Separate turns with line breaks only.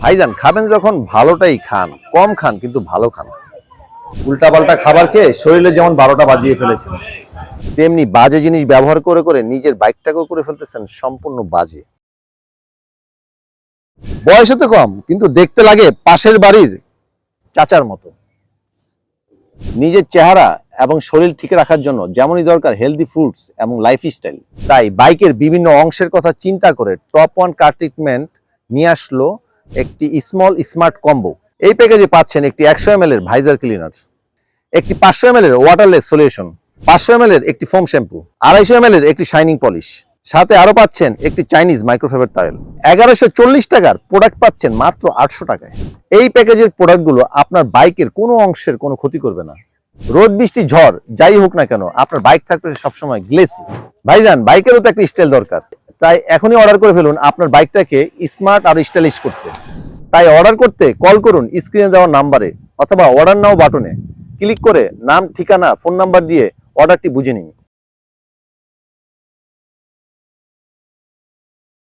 ভাইজান খাবেন যখন ভালোটাই খান, কম খান কিন্তু ভালো খান। উল্টাপাল্টা খাবার খেয়ে শরীরে যেমন 12টা বাজিয়ে ফেলেছেন, তেমনি বাজে জিনিস ব্যবহার করে করে নিজের বাইকটাকেও করে ফেলতেছেন সম্পূর্ণ বাজে। বয়সে তো কম কিন্তু দেখতে লাগে পাশের বাড়ির চাচার মতো। নিজের চেহারা এবং শরীর ঠিক রাখার জন্য যেমনই দরকার হেলদি ফুডস এবং লাইফস্টাইল, তাই বাইকের বিভিন্ন অংশের কথা চিন্তা করে টপ ওয়ান কার ট্রিটমেন্ট নিয়ে আসলো একটি স্মল স্মার্ট কম্বো। এই প্যাকেজে পাচ্ছেন একটি 100 ml এর ভাইজার ক্লিনার, একটি 500 ml এর ওয়াটারলেস সলিউশন, 500 ml এর একটি ফোম শ্যাম্পু, 250 ml এর একটি শাইনিং পলিশ, সাথে আরো পাচ্ছেন একটি চাইনিজ মাইক্রোফাইবার টাওয়েল। 1140 টাকার প্রোডাক্ট পাচ্ছেন মাত্র 800 টাকায়। এই প্যাকেজের প্রোডাক্টগুলো আপনার বাইকের কোনো অংশের কোনো ক্ষতি করবে না। রোদ বৃষ্টি ঝড় যাই হোক না কেন আপনার বাইক থাকবে সবসময় গ্লেসি। ভাইজান বাইকেরও তো একটা স্টাইল দরকার, তাই এখনই অর্ডার করে ফেলুন আপনার বাইকটাকে স্মার্ট আর স্টাইলিশ করতে। তাই অর্ডার করতে কল করুন স্ক্রিনে দেওয়া নাম্বারে অথবা অর্ডার নাও বাটনে ক্লিক করে নাম, ঠিকানা, ফোন নাম্বার দিয়ে অর্ডারটি বুঝে নিন।